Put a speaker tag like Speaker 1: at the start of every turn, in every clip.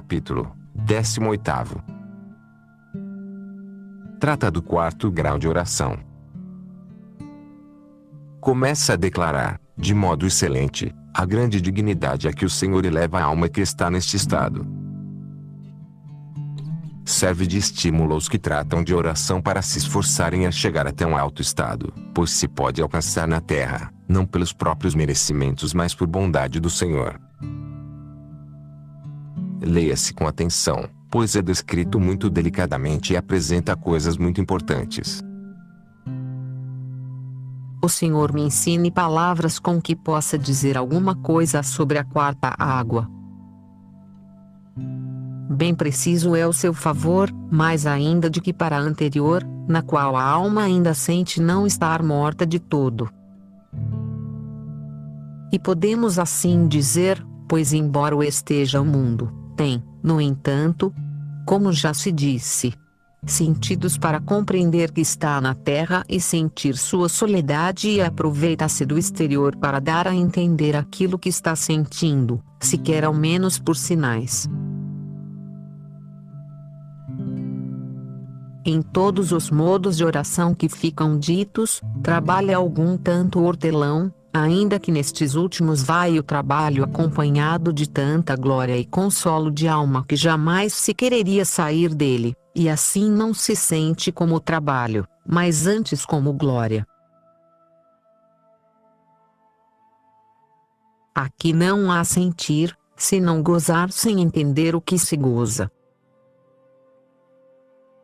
Speaker 1: Capítulo 18. Trata do 4º grau de oração. Começa a declarar, de modo excelente, a grande dignidade a que o Senhor eleva a alma que está neste estado. Serve de estímulo aos que tratam de oração para se esforçarem a chegar até um alto estado, pois se pode alcançar na terra, não pelos próprios merecimentos mas por bondade do Senhor. Leia-se com atenção, pois é descrito muito delicadamente e apresenta coisas muito importantes.
Speaker 2: O Senhor me ensine palavras com que possa dizer alguma coisa sobre a 4ª água. Bem preciso é o seu favor, mais ainda de que para a anterior, na qual a alma ainda sente não estar morta de todo. E podemos assim dizer, pois embora o esteja o mundo, tem, no entanto, como já se disse, sentidos para compreender que está na terra e sentir sua soledade e aproveita-se do exterior para dar a entender aquilo que está sentindo, sequer ao menos por sinais. Em todos os modos de oração que ficam ditos, trabalha algum tanto o hortelão, ainda que nestes últimos vai o trabalho acompanhado de tanta glória e consolo de alma que jamais se quereria sair dele, e assim não se sente como trabalho, mas antes como glória. Aqui não há sentir, senão gozar sem entender o que se goza.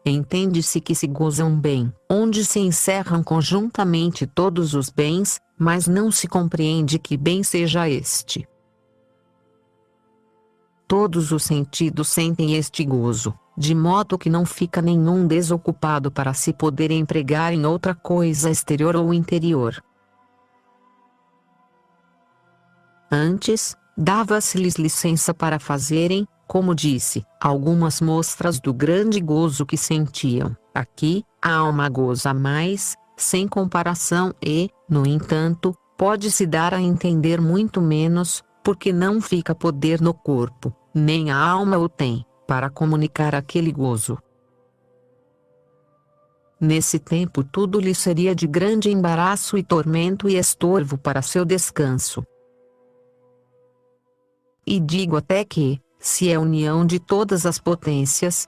Speaker 2: Entende-se que se goza um bem, onde se encerram conjuntamente todos os bens, mas não se compreende que bem seja este. Todos os sentidos sentem este gozo, de modo que não fica nenhum desocupado para se poder empregar em outra coisa exterior ou interior. Antes, dava-se-lhes licença para fazerem, como disse, algumas mostras do grande gozo que sentiam. Aqui, a alma goza mais, sem comparação e, no entanto, pode-se dar a entender muito menos, porque não fica poder no corpo, nem a alma o tem, para comunicar aquele gozo. Nesse tempo tudo lhe seria de grande embaraço e tormento e estorvo para seu descanso. E digo até que, se é união de todas as potências,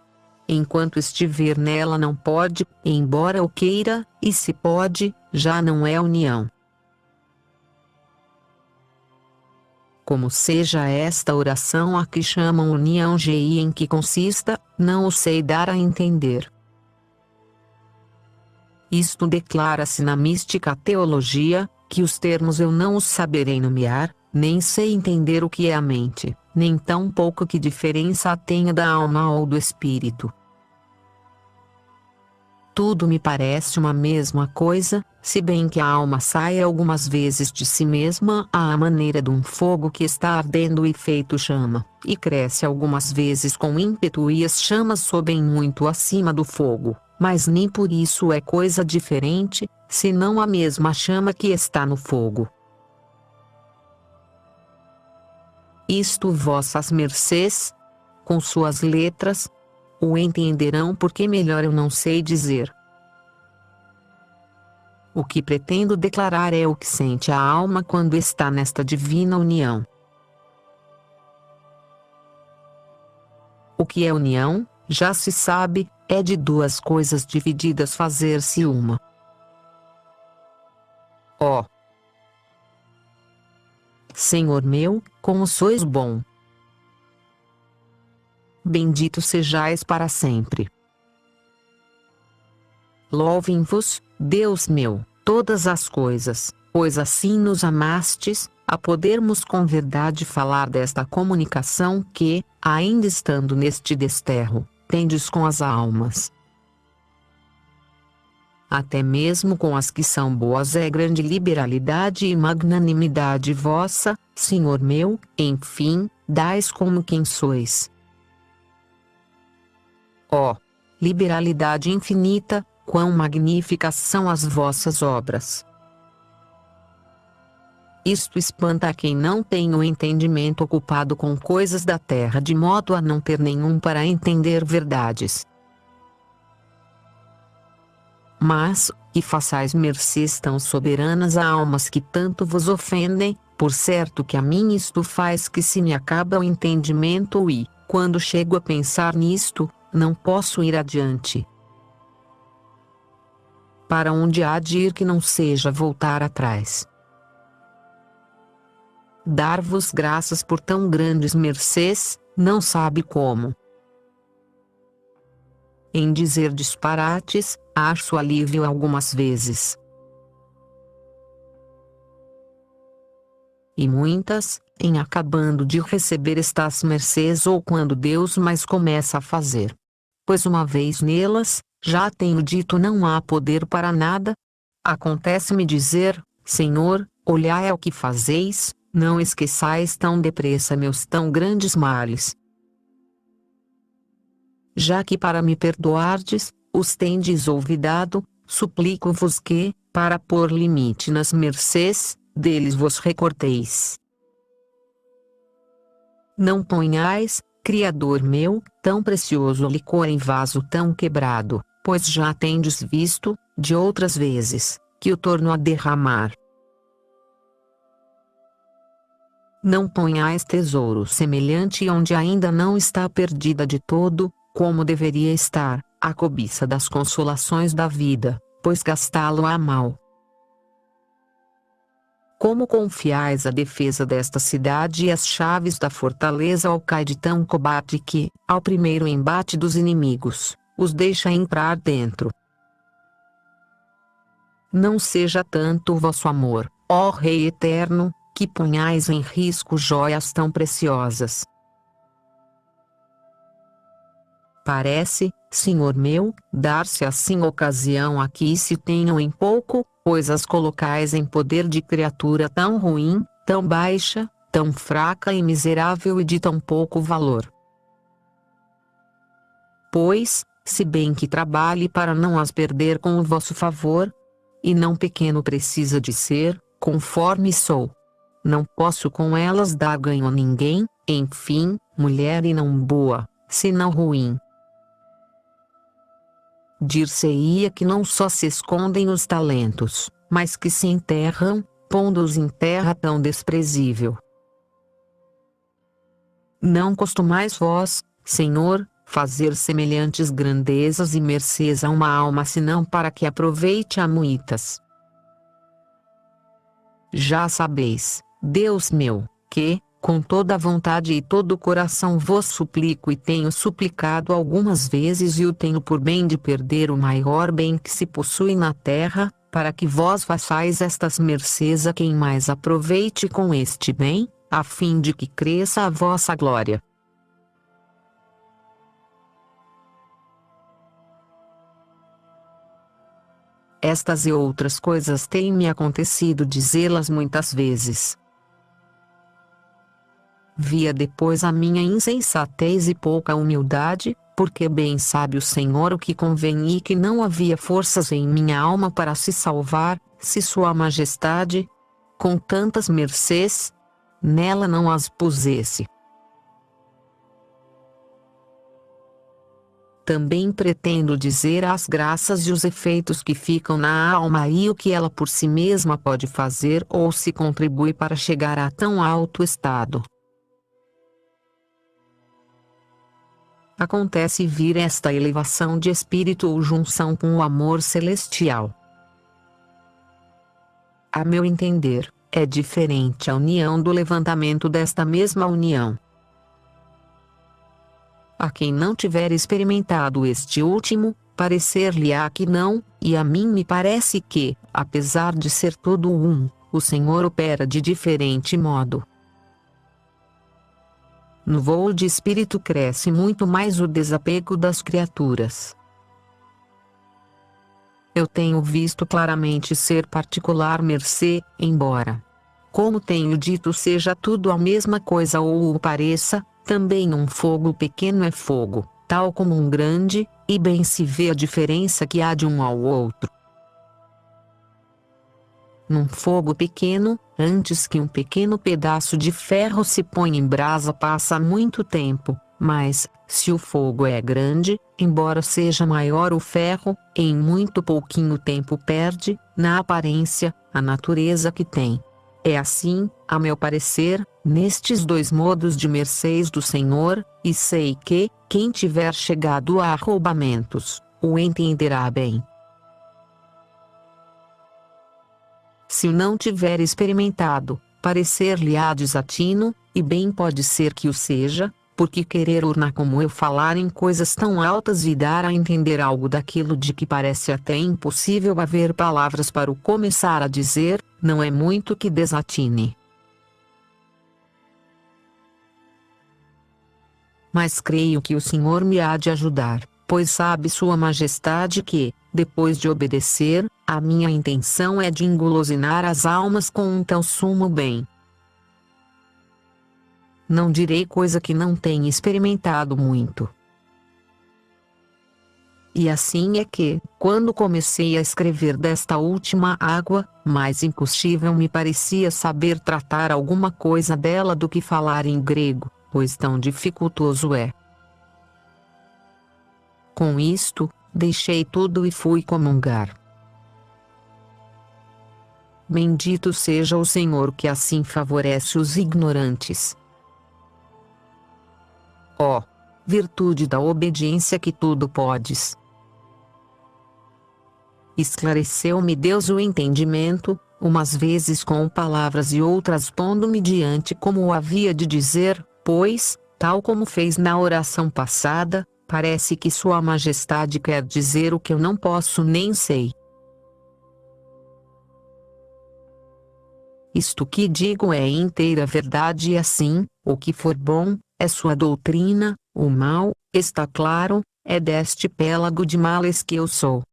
Speaker 2: enquanto estiver nela não pode, embora o queira, e se pode, já não é união. Como seja esta oração a que chamam união e em que consista, não o sei dar a entender. Isto declara-se na mística teologia, que os termos eu não os saberei nomear, nem sei entender o que é a mente, nem tão pouco que diferença tenha da alma ou do espírito. Tudo me parece uma mesma coisa, se bem que a alma saia algumas vezes de si mesma à maneira de um fogo que está ardendo e feito chama, e cresce algumas vezes com ímpeto e as chamas sobem muito acima do fogo, mas nem por isso é coisa diferente, senão a mesma chama que está no fogo. Isto vossas mercês, com suas letras, o entenderão porque melhor eu não sei dizer. O que pretendo declarar é o que sente a alma quando está nesta divina união. O que é união, já se sabe, é de duas coisas divididas fazer-se uma. Ó Senhor meu, como sois bom! Bendito sejais para sempre. Louvem-vos, Deus meu, todas as coisas, pois assim nos amastes, a podermos com verdade falar desta comunicação que, ainda estando neste desterro, tendes com as almas. Até mesmo com as que são boas é grande liberalidade e magnanimidade vossa, Senhor meu, enfim, dais como quem sois. Ó liberalidade infinita, quão magníficas são as vossas obras! Isto espanta a quem não tem o entendimento ocupado com coisas da terra de modo a não ter nenhum para entender verdades. Mas, que façais mercês tão soberanas a almas que tanto vos ofendem, por certo que a mim isto faz que se me acaba o entendimento e, quando chego a pensar nisto, não posso ir adiante. Para onde há de ir que não seja voltar atrás? Dar-vos graças por tão grandes mercês, não sabe como. Em dizer disparates, acho alívio algumas vezes. E muitas, em acabando de receber estas mercês ou quando Deus mais começa a fazer. Pois uma vez nelas, já tenho dito não há poder para nada. Acontece-me dizer, Senhor, olhai ao que fazeis, não esqueçais tão depressa meus tão grandes males. Já que para me perdoardes, os tendes olvidado, suplico-vos que, para pôr limite nas mercês, deles vos recorteis. Não ponhais, Criador meu, tão precioso licor em vaso tão quebrado, pois já tendes visto, de outras vezes, que o torno a derramar. Não ponhais tesouro semelhante onde ainda não está perdida de todo, como deveria estar, a cobiça das consolações da vida, pois gastá-lo há mal. Como confiais a defesa desta cidade e as chaves da fortaleza ao cai de tão cobarde que, ao primeiro embate dos inimigos, os deixa entrar dentro. Não seja tanto o vosso amor, ó Rei eterno, que ponhais em risco joias tão preciosas. Parece, Senhor meu, dar-se assim ocasião a que se tenham em pouco, pois as colocais em poder de criatura tão ruim, tão baixa, tão fraca e miserável e de tão pouco valor. Pois, se bem que trabalhe para não as perder com o vosso favor, e não pequeno precisa de ser, conforme sou. Não posso com elas dar ganho a ninguém, enfim, mulher e não boa, senão ruim. Dir-se-ia que não só se escondem os talentos, mas que se enterram, pondo-os em terra tão desprezível. Não costumais vós, Senhor, fazer semelhantes grandezas e mercês a uma alma senão para que aproveite a muitas. Já sabeis, Deus meu, que, com toda a vontade e todo o coração vos suplico e tenho suplicado algumas vezes e o tenho por bem de perder o maior bem que se possui na terra, para que vós façais estas mercês a quem mais aproveite com este bem, a fim de que cresça a vossa glória. Estas e outras coisas têm-me acontecido dizê-las muitas vezes. Via depois a minha insensatez e pouca humildade, porque bem sabe o Senhor o que convém e que não havia forças em minha alma para se salvar, se Sua Majestade, com tantas mercês, nela não as pusesse. Também pretendo dizer as graças e os efeitos que ficam na alma e o que ela por si mesma pode fazer ou se contribui para chegar a tão alto estado. Acontece vir esta elevação de espírito ou junção com o amor celestial. A meu entender, é diferente a união do levantamento desta mesma união. A quem não tiver experimentado este último, parecer-lhe-á que não, e a mim me parece que, apesar de ser todo um, o Senhor opera de diferente modo. No voo de espírito cresce muito mais o desapego das criaturas. Eu tenho visto claramente ser particular mercê, embora, como tenho dito, seja tudo a mesma coisa ou o pareça, também um fogo pequeno é fogo, tal como um grande, e bem se vê a diferença que há de um ao outro. num fogo pequeno, antes que um pequeno pedaço de ferro se ponha em brasa passa muito tempo, mas, se o fogo é grande, embora seja maior o ferro, em muito pouquinho tempo perde, na aparência, a natureza que tem. É assim, a meu parecer, nestes dois modos de mercês do Senhor, e sei que, quem tiver chegado a arrombamentos, o entenderá bem. Se o não tiver experimentado, parecer-lhe-á desatino, e bem pode ser que o seja, porque querer urnar como eu falar em coisas tão altas e dar a entender algo daquilo de que parece até impossível haver palavras para o começar a dizer, não é muito que desatine. Mas creio que o Senhor me há de ajudar, pois sabe Sua Majestade que, depois de obedecer, a minha intenção é de engolosinar as almas com um tão sumo bem. Não direi coisa que não tenha experimentado muito. E assim é que, quando comecei a escrever desta última água, mais impossível me parecia saber tratar alguma coisa dela do que falar em grego, pois tão dificultoso é. Com isto, deixei tudo e fui comungar. Bendito seja o Senhor que assim favorece os ignorantes. Ó, virtude da obediência que tudo podes. Esclareceu-me Deus o entendimento, umas vezes com palavras e outras pondo-me diante como o havia de dizer, pois, tal como fez na oração passada, parece que Sua Majestade quer dizer o que eu não posso nem sei. Isto que digo é inteira verdade e assim, o que for bom, é sua doutrina, o mal, está claro, é deste pélago de males que eu sou.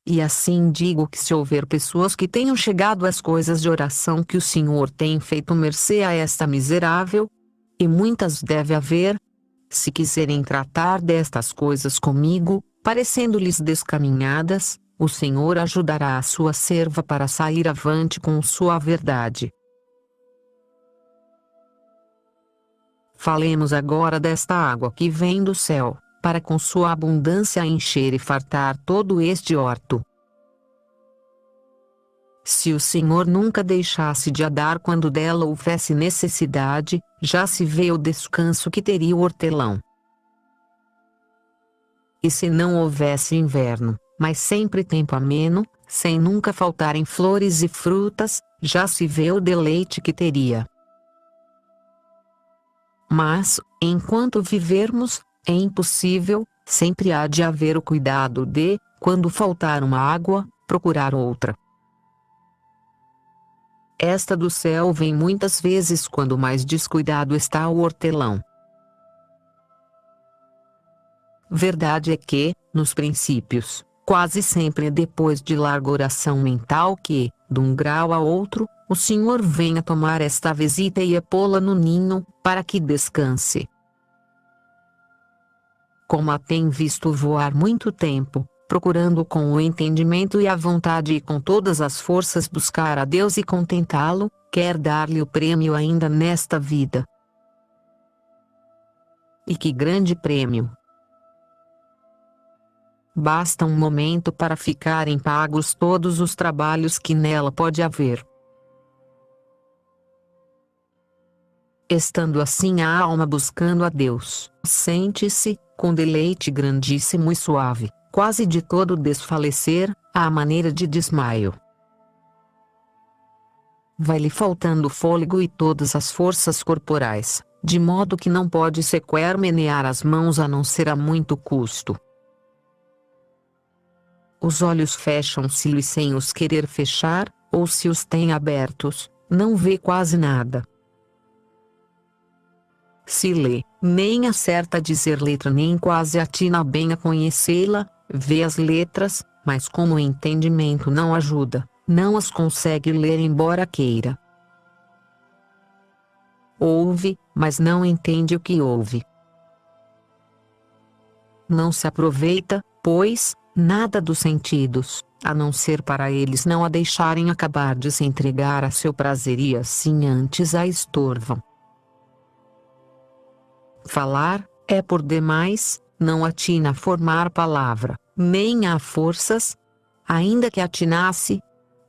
Speaker 2: E assim digo que se houver pessoas que tenham chegado às coisas de oração que o Senhor tem feito mercê a esta miserável, e muitas deve haver, se quiserem tratar destas coisas comigo, parecendo-lhes descaminhadas, o Senhor ajudará a sua serva para sair avante com sua verdade. Falemos agora desta água que vem do céu, para com sua abundância encher e fartar todo este horto. Se o Senhor nunca deixasse de a dar quando dela houvesse necessidade, já se vê o descanso que teria o hortelão. E se não houvesse inverno, mas sempre tempo ameno, sem nunca faltarem flores e frutas, já se vê o deleite que teria. Mas, enquanto vivermos, é impossível, sempre há de haver o cuidado de, quando faltar uma água, procurar outra. Esta do céu vem muitas vezes quando mais descuidado está o hortelão. Verdade é que, nos princípios, quase sempre é depois de larga oração mental que, de um grau a outro, o Senhor venha tomar esta visita e a pô-la no ninho, para que descanse. Como a tem visto voar muito tempo, procurando com o entendimento e a vontade e com todas as forças buscar a Deus e contentá-lo, quer dar-lhe o prêmio ainda nesta vida. E que grande prêmio! Basta um momento para ficarem pagos todos os trabalhos que nela pode haver. Estando assim a alma buscando a Deus, sente-se, com deleite grandíssimo e suave, quase de todo desfalecer, à maneira de desmaio. Vai-lhe faltando fôlego e todas as forças corporais, de modo que não pode sequer menear as mãos a não ser a muito custo. Os olhos fecham-se-lhe sem os querer fechar, ou se os tem abertos, não vê quase nada. Se lê, nem acerta a dizer letra nem quase atina bem a conhecê-la, vê as letras, mas como o entendimento não ajuda, não as consegue ler embora queira. Ouve, mas não entende o que ouve. Não se aproveita, pois, nada dos sentidos, a não ser para eles não a deixarem acabar de se entregar a seu prazer e assim antes a estorvam. Falar, é por demais, não atina a formar palavra, nem há forças, ainda que atinasse,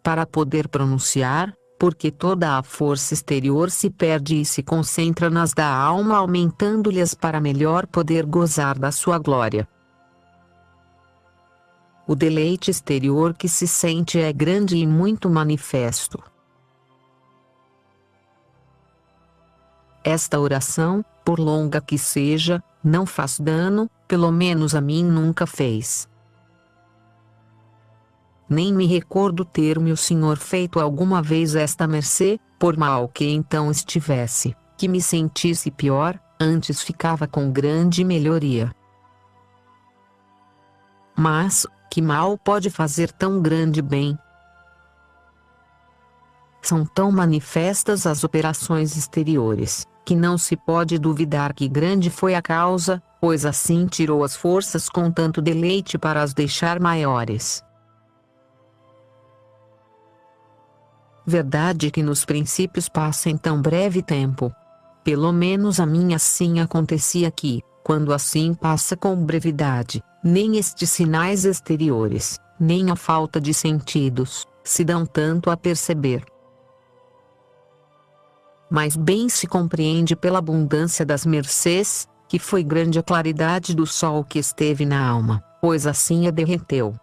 Speaker 2: para poder pronunciar, porque toda a força exterior se perde e se concentra nas da alma, aumentando-lhes para melhor poder gozar da sua glória. O deleite exterior que se sente é grande e muito manifesto. Esta oração, por longa que seja, não faz dano, pelo menos a mim nunca fez. Nem me recordo ter meu Senhor feito alguma vez esta mercê, por mal que então estivesse, que me sentisse pior, antes ficava com grande melhoria. Mas, que mal pode fazer tão grande bem? São tão manifestas as operações exteriores, que não se pode duvidar que grande foi a causa, pois assim tirou as forças com tanto deleite para as deixar maiores. Verdade que nos princípios passa em tão breve tempo. Pelo menos a mim assim acontecia que, quando assim passa com brevidade, nem estes sinais exteriores, nem a falta de sentidos, se dão tanto a perceber. Mas bem se compreende pela abundância das mercês, que foi grande a claridade do sol que esteve na alma, pois assim a derreteu.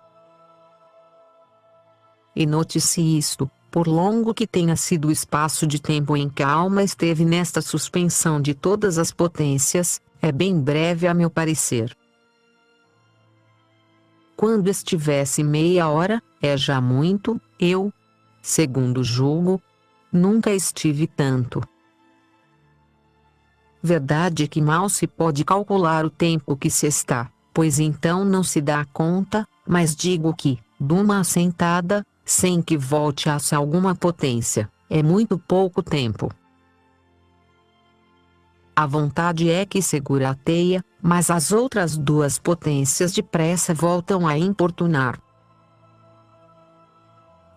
Speaker 2: E note-se isto, por longo que tenha sido o espaço de tempo em que a alma esteve nesta suspensão de todas as potências, é bem breve a meu parecer. Quando estivesse meia hora, é já muito, eu, segundo julgo, nunca estive tanto. Verdade que mal se pode calcular o tempo que se está, pois então não se dá conta, mas digo que, duma assentada, sem que volte-se alguma potência, é muito pouco tempo. A vontade é que segura a teia, mas as outras duas potências depressa voltam a importunar.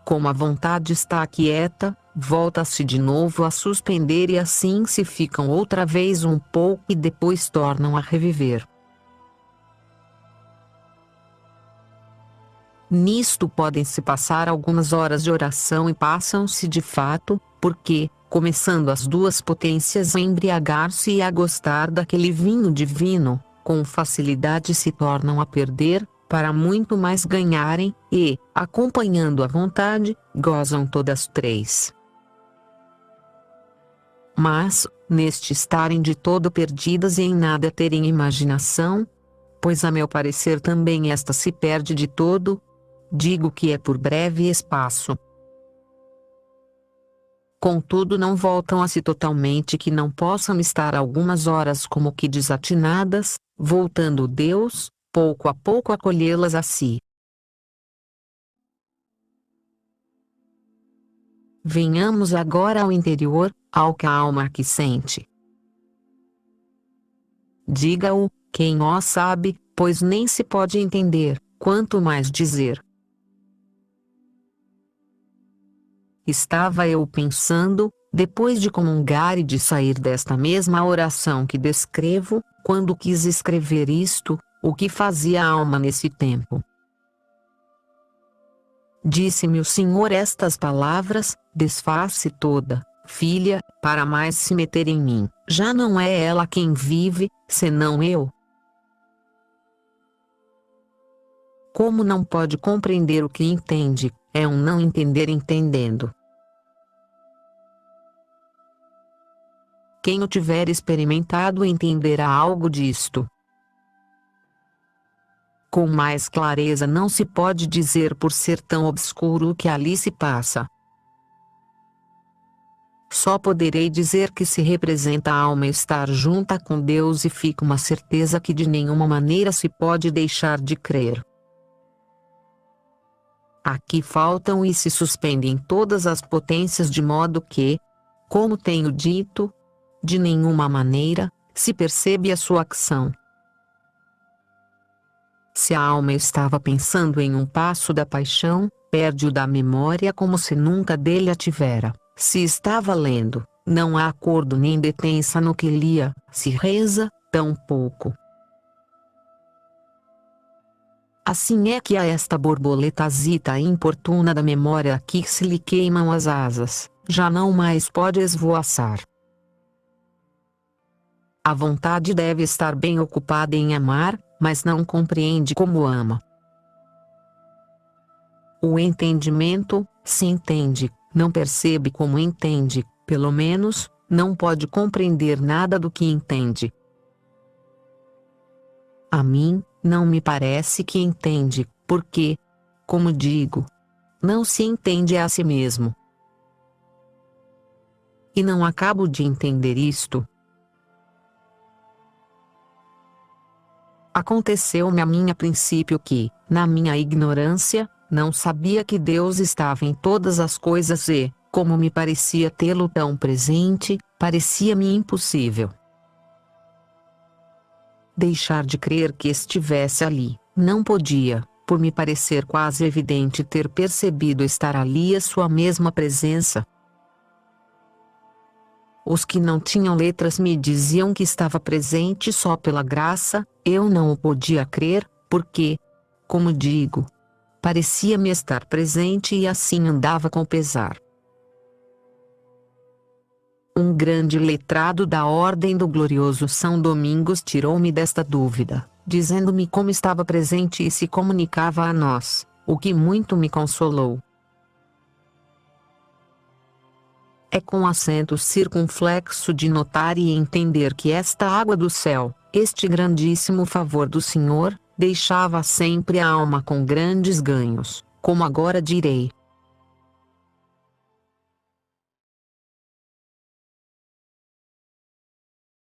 Speaker 2: Como a vontade está quieta, volta-se de novo a suspender e assim se ficam outra vez um pouco e depois tornam a reviver. Nisto podem-se passar algumas horas de oração e passam-se de fato, porque, começando as duas potências a embriagar-se e a gostar daquele vinho divino, com facilidade se tornam a perder, para muito mais ganharem, e, acompanhando a vontade, gozam todas três. Mas, neste estarem de todo perdidas e em nada terem imaginação, pois a meu parecer também esta se perde de todo, digo que é por breve espaço. Contudo não voltam a si totalmente que não possam estar algumas horas como que desatinadas, voltando Deus, pouco a pouco acolhê-las a si. Venhamos agora ao interior, ao que a alma aqui sente. Diga-o, quem o sabe, pois nem se pode entender, quanto mais dizer. Estava eu pensando, depois de comungar e de sair desta mesma oração que descrevo, quando quis escrever isto, o que fazia a alma nesse tempo. Disse-me o Senhor estas palavras: desfaz-se toda, filha, para mais se meter em mim, já não é ela quem vive, senão eu. Como não pode compreender o que entende, é um não entender entendendo. Quem o tiver experimentado entenderá algo disto. Com mais clareza não se pode dizer por ser tão obscuro o que ali se passa. Só poderei dizer que se representa a alma estar junta com Deus e fica uma certeza que de nenhuma maneira se pode deixar de crer. Aqui faltam e se suspendem todas as potências de modo que, como tenho dito, de nenhuma maneira, se percebe a sua ação. Se a alma estava pensando em um passo da paixão, perde-o da memória como se nunca dele a tivera. Se estava lendo, não há acordo nem detença no que lia. Se reza, tão pouco. Assim é que a esta borboletazita importuna da memória aqui se lhe queimam as asas, já não mais pode esvoaçar. A vontade deve estar bem ocupada em amar, mas não compreende como ama. O entendimento, se entende, não percebe como entende, pelo menos, não pode compreender nada do que entende. A mim, não me parece que entende, porque, como digo, não se entende a si mesmo. E não acabo de entender isto. Aconteceu-me a mim a princípio que, na minha ignorância, não sabia que Deus estava em todas as coisas e, como me parecia tê-lo tão presente, parecia-me impossível deixar de crer que estivesse ali. Não podia, por me parecer quase evidente ter percebido estar ali a sua mesma presença. Os que não tinham letras me diziam que estava presente só pela graça, eu não o podia crer, porque, como digo, parecia-me estar presente e assim andava com pesar. Um grande letrado da Ordem do Glorioso São Domingos tirou-me desta dúvida, dizendo-me como estava presente e se comunicava a nós, o que muito me consolou. É com acento circunflexo de notar e entender que esta água do céu, este grandíssimo favor do Senhor, deixava sempre a alma com grandes ganhos, como agora direi.